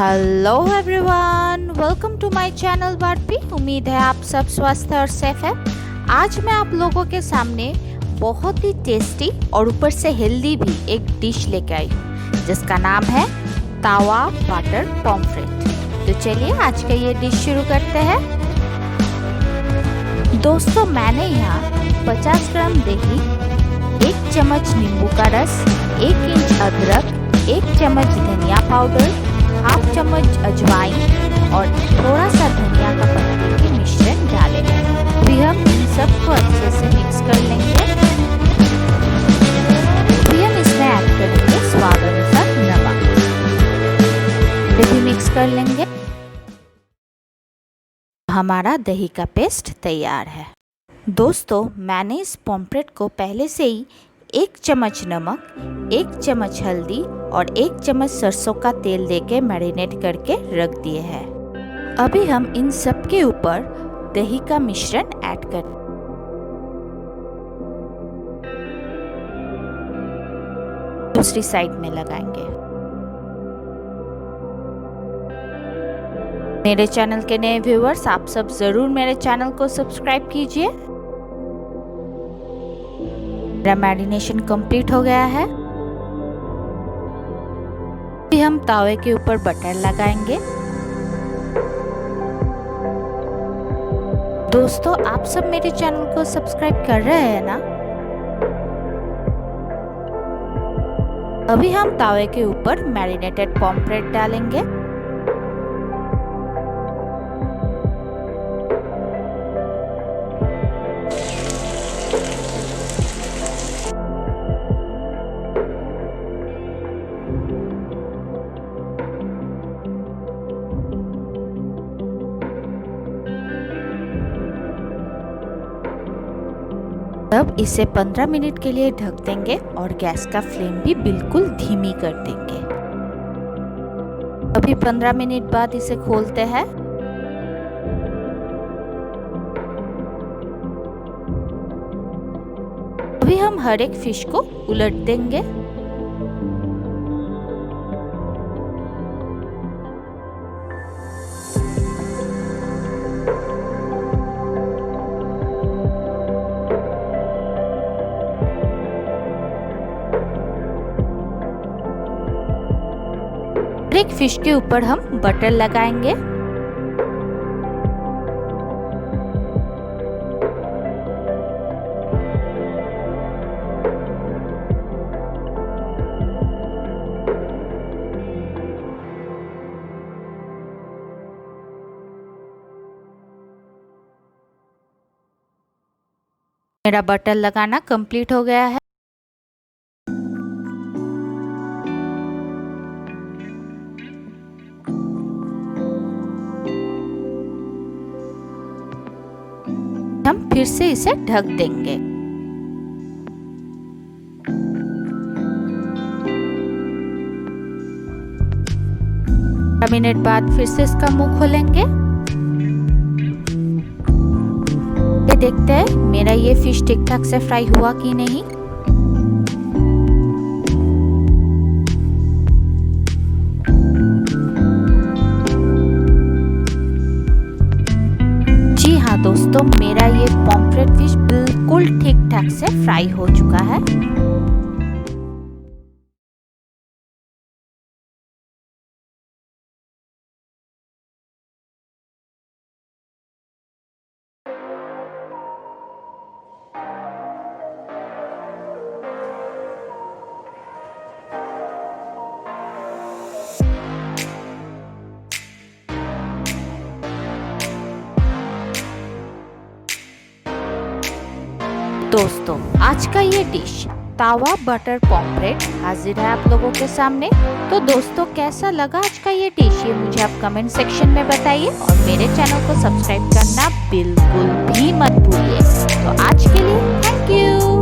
Hello everyone, welcome to my channel BURPY। उम्मीद है आप सब स्वस्थ और सेफ हैं। आज मैं आप लोगों के सामने बहुत ही टेस्टी और ऊपर से हेल्दी भी एक डिश लेके आई हूँ जिसका नाम है तावा बटर पॉम्फ्रेट। तो चलिए आज का ये डिश शुरू करते हैं। दोस्तों, मैंने यहाँ 50 ग्राम दही, 1 चम्मच नींबू का रस, 1 इंच अदरक, 1 चम्मच धनिया पाउडर, हाफ चम्मच अजवाइन और थोड़ा सा धनिया का पत्ते के मिश्रण डाले हैं। अभी हम इन सबको अच्छे से मिक्स कर लेंगे। फिर हम इसमें ऐड करेंगे स्वाद अनुसार नमक। भी मिक्स कर लेंगे। हमारा दही का पेस्ट तैयार है। दोस्तों, मैंने इस पॉम्फ्रेट को पहले से ही 1 चम्मच नमक, 1 चम्मच हल्दी और 1 चम्मच सरसों का तेल देके मैरिनेट करके रख दिए हैं। अभी हम इन सब के ऊपर दही का मिश्रण ऐड कर दूसरी साइड में लगाएंगे। मेरे चैनल के नए व्यूअर्स, आप सब जरूर मेरे चैनल को सब्सक्राइब कीजिए। मेरा मैरिनेशन कंप्लीट हो गया है। अभी हम तावे के ऊपर बटर लगाएंगे। दोस्तों, आप सब मेरे चैनल को सब्सक्राइब कर रहे हैं ना? अभी हम तावे के ऊपर मैरिनेटेड पॉम्फ्रेट डालेंगे। अब इसे 15 मिनट के लिए ढक देंगे और गैस का फ्लेम भी बिल्कुल धीमी कर देंगे। अभी 15 मिनट बाद इसे खोलते हैं। अभी हम हर एक फिश को उलट देंगे। एक फिश के ऊपर हम बटर लगाएंगे। मेरा बटर लगाना कंप्लीट हो गया है। हम फिर से इसे ढक देंगे। मिनट बाद फिर से इसका मुंह खोलेंगे। ये देखते हैं मेरा ये फिश ठीक ठाक से फ्राई हुआ कि नहीं। जी हाँ दोस्तों, मेरा ये पॉम्फ्रेट फिश बिल्कुल ठीक ठाक से फ्राई हो चुका है। दोस्तों, आज का ये डिश तावा बटर पॉम्फ्रेट हाजिर है आप लोगों के सामने। तो दोस्तों, कैसा लगा आज का ये डिश, ये मुझे आप कमेंट सेक्शन में बताइए और मेरे चैनल को सब्सक्राइब करना बिल्कुल भी मत भूलिए। तो आज के लिए थैंक यू।